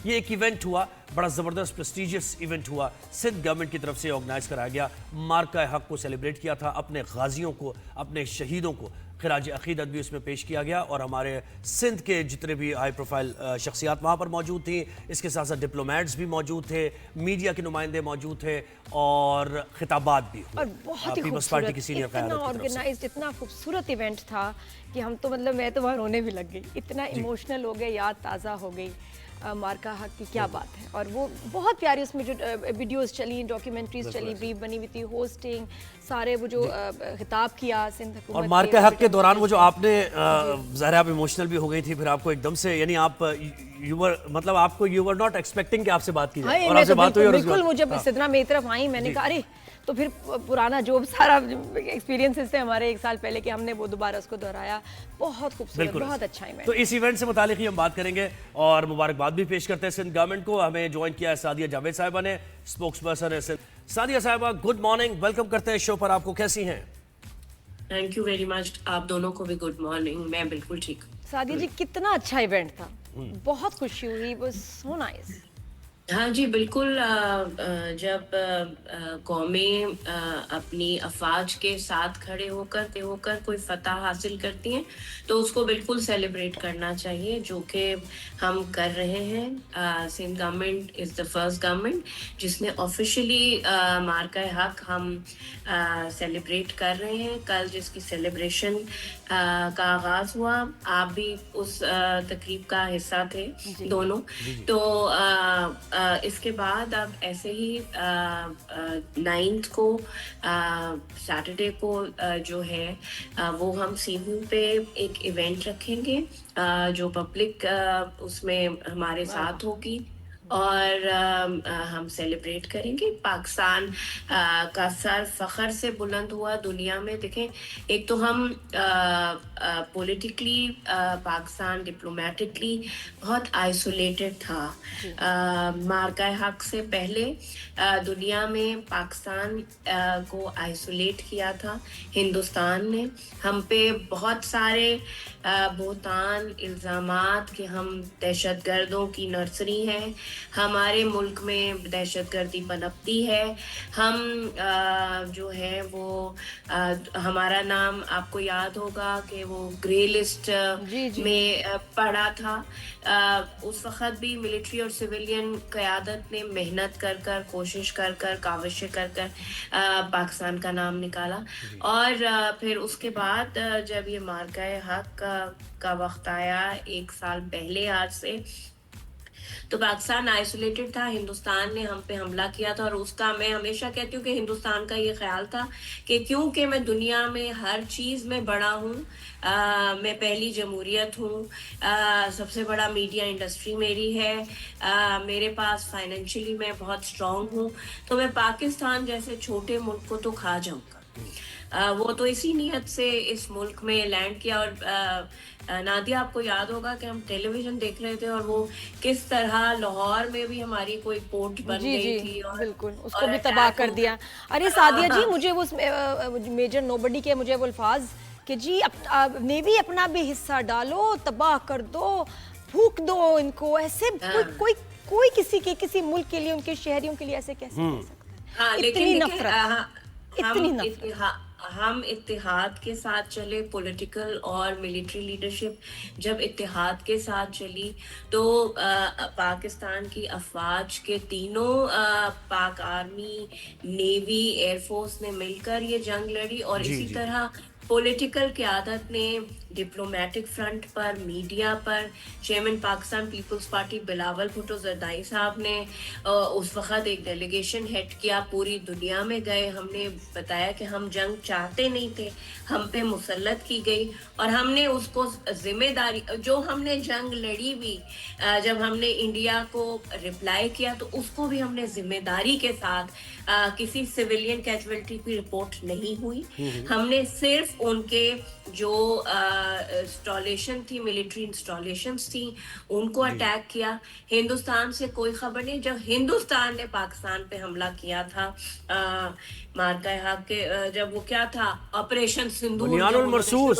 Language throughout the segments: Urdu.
یہ ایک ایونٹ ہوا، بڑا زبردست پریسٹیجیس ایونٹ ہوا، سندھ گورنمنٹ کی طرف سے آرگنائز کرایا گیا، مارکہ حق کو سیلیبریٹ کیا تھا، اپنے غازیوں کو، اپنے شہیدوں کو خراج عقیدت بھی اس میں پیش کیا گیا، اور ہمارے سندھ کے جتنے بھی ہائی پروفائل شخصیات وہاں پر موجود تھیں، اس کے ساتھ ساتھ ڈپلومیٹس بھی موجود تھے، میڈیا کے نمائندے موجود تھے، اور خطابات بھی اور بہت ہی پیپلز پارٹی کی خوبصورت، سینئر اتنا قیادت کی طرف سے۔ آرگنائزڈ، اتنا خوبصورت ایونٹ تھا کہ ہم تو میں تو وہاں رونے بھی لگ گئی، اتنا ایموشنل ہو گئے، یاد تازہ ہو گئی مارکہ حق کی، کیا بات ہے۔ اور وہ بہت پیاری اس میں جو ویڈیوز چلی، ڈاکیومنٹریز چلی، بریف بنی ہوئی تھی، ہوسٹنگ، سارے وہ جو خطاب کیا سندھ حکومت اور مارکہ حق کے دوران وہ جو آپ نے ظاہر آپ ایموشنل بھی ہو گئی تھی، پھر آپ کو ایک دم سے یعنی آپ مطلب آپ کو یو ور ناٹ ایکسپیکٹنگ کہ آپ سے بات کی جائے، اور آپ سے بات ہوئی، اور بالکل مجھے صدرہ میری طرف آئیں، میں نے کہا ارے تو پھر پرانا جو سارا ایکسپیرینسز تھے ہمارے ایک سال پہلے کہ ہم نے وہ دوبارہ اس کو دہرایا، بہت خوبصورت، بہت اچھا ایونٹ۔ تو اس ایونٹ سے متعلق ہی ہم بات کریں گے اور مبارکباد بھی پیش کرتے ہیں سندھ گورنمنٹ کو۔ ہمیں جوائن کیا ہے سعدیہ جاوید صاحبہ نے، اسپوکس پرسن ہے سندھ۔ سعدیہ صاحبہ گڈ مارننگ، ویلکم کرتے ہیں شو پر، آپ کو کیسی ہیں؟ تھینک یو ویری مچ، آپ دونوں کو بھی گڈ مارننگ، میں بالکل ٹھیک ہوں۔ سعدیہ جی کتنا اچھا ایونٹ تھا، بہت خوشی ہوئی، واز سو نائس۔ ہاں جی بالکل، جب قومیں اپنی افواج کے ساتھ کھڑے ہو کر کوئی فتح حاصل کرتی ہیں تو اس کو بالکل سیلیبریٹ کرنا چاہیے، جو کہ ہم کر رہے ہیں۔ Sindh government is the first government جس نے آفیشلی مارکہ حق ہم سیلیبریٹ کر رہے ہیں۔ کل جس کی سیلیبریشن کا آغاز ہوا، آپ بھی اس تقریب کا حصہ تھے دونوں، تو اس کے بعد اب ایسے ہی 9 کو سیٹرڈے کو جو ہے وہ ہم سی ویو پہ ایک ایونٹ رکھیں گے جو پبلک اس میں ہمارے ساتھ ہوگی، اور ہم سیلیبریٹ کریں گے۔ پاکستان کا سر فخر سے بلند ہوا دنیا میں۔ دیکھیں، ایک تو ہم پولیٹیکلی پاکستان ڈپلومیٹکلی بہت آئسولیٹڈ تھا۔ مارکہ حق سے پہلے دنیا میں پاکستان کو آئسولیٹ کیا تھا ہندوستان نے۔ ہم پہ بہت سارے بہتان الزامات کہ ہم دہشت گردوں کی نرسری ہیں، ہمارے ملک میں دہشت گردی پنپتی ہے، ہم جو ہے وہ ہمارا نام آپ کو یاد ہوگا کہ وہ گرے لسٹ میں پڑا تھا۔ اس وقت بھی ملٹری اور سویلین قیادت نے محنت کر کوشش کر کاوشیں کر پاکستان کا نام نکالا، اور پھر اس کے بعد جب یہ مارکہ حق کا وقت آیا 1 سال پہلے آج سے، تو پاکستان آئسولیٹڈ تھا، ہندوستان نے ہم پہ حملہ کیا تھا، اور اس کا میں ہمیشہ کہتی ہوں کہ ہندوستان کا یہ خیال تھا کہ کیونکہ میں دنیا میں ہر چیز میں بڑا ہوں، میں پہلی جمہوریت ہوں، سب سے بڑا میڈیا انڈسٹری میری ہے، میرے پاس فائنینشلی میں بہت اسٹرانگ ہوں، تو میں پاکستان جیسے چھوٹے ملک کو تو کھا جاؤں گا۔ وہ تو اسی نیت سے اس ملک میں لینڈ کیا، اور نادیہ آپ کو یاد ہوگا کہ ہم ٹیلی ویژن دیکھ رہے تھے اور وہ کس طرح لاہور میں بھی ہماری کوئی پورٹ بن گئی تھی، بالکل اس کو بھی تباہ کر دیا۔ ارے سعدیہ جی، مجھے وہ میجر نوبڈی کے مجھے وہ الفاظ کہ جی نیوی اپنا بھی حصہ ڈالو، تباہ کر دو، پھونک دو ان کو، ایسے کوئی کسی ملک کے لیے، ان کے شہریوں کے لیے ایسے کیسے کہہ سکتا ہے؟ اتنی نفرت، اتنی نفرت۔ ہم اتحاد کے ساتھ چلے، پولیٹیکل اور ملٹری لیڈرشپ جب اتحاد کے ساتھ چلی تو پاکستان کی افواج کے تینوں پاک آرمی، نیوی، ایئر فورس نے مل کر یہ جنگ لڑی، اور اسی طرح پولیٹیکل قیادت نے ڈپلومیٹک فرنٹ پر، میڈیا پر، چیئرمین پاکستان پیپلز پارٹی بلاول بھٹو زردائی صاحب نے اس وقت ایک ڈیلیگیشن ہیڈ کیا، پوری دنیا میں گئے، ہم نے بتایا کہ ہم جنگ چاہتے نہیں تھے، ہم پہ مسلط کی گئی، اور ہم نے اس کو ذمہ داری، جو ہم نے جنگ لڑی بھی، جب ہم نے انڈیا کو رپلائی کیا تو اس کو بھی ہم نے ذمہ داری کے ساتھ، کسی سویلین کیجویلٹی کی رپورٹ نہیں ہوئی، ہم نے صرف ان کے جو انسٹالیشن تھی، ملٹری انسٹالیشنز تھیں، ان کو اٹیک کیا۔ ہندوستان سے کوئی خبر نہیں۔ جب ہندوستان نے پاکستان پہ حملہ کیا تھا مارکہ حق کے، جب وہ کیا تھا آپریشن سندور، بنیان المرصوص،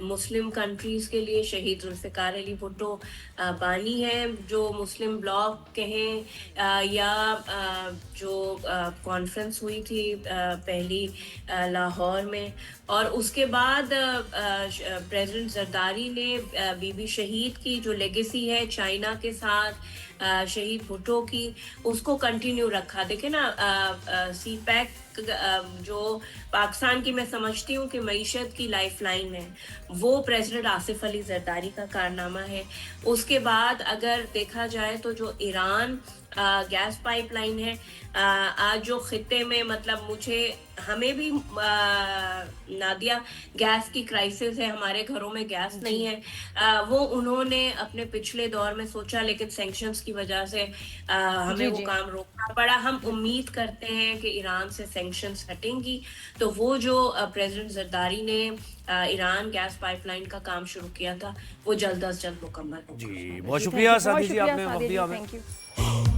مسلم کنٹریز کے لیے شہید ذوالفقار علی بھٹو بانی ہیں، جو مسلم بلاک کہیں یا جو کانفرنس ہوئی تھی پہلی لاہور میں، اور اس کے بعد پریزیڈنٹ زرداری نے بی بی شہید کی جو لیگیسی ہے چائنا کے ساتھ شہید بھٹو کی، اس کو کنٹینیو رکھا. دیکھیں نا سی پیک جو پاکستان کی میں سمجھتی ہوں کہ معیشت کی لائف لائن ہے، وہ پریزیڈنٹ آصف علی زرداری کا کارنامہ ہے. اس کے بعد اگر دیکھا جائے تو جو ایران گیس پائپ لائن ہے، آج جو خطے میں مطلب ہمیں بھی نادیہ گیس کی کرائسس ہے، ہمارے گھروں میں گیس نہیں ہے، وہ انہوں نے اپنے پچھلے دور میں سوچا لیکن سینکشنز کی وجہ سے ہمیں وہ کام روکنا پڑا. ہم امید کرتے ہیں کہ ایران سے سینکشنز ہٹیں گی تو وہ جو پریزیڈنٹ زرداری نے ایران گیس پائپ لائن کا کام شروع کیا تھا وہ جلد از جلد مکمل ہوگا. جی بہت شکریہ سعدیہ جی، آپ نے وقت دیا ہمیں. Thank you.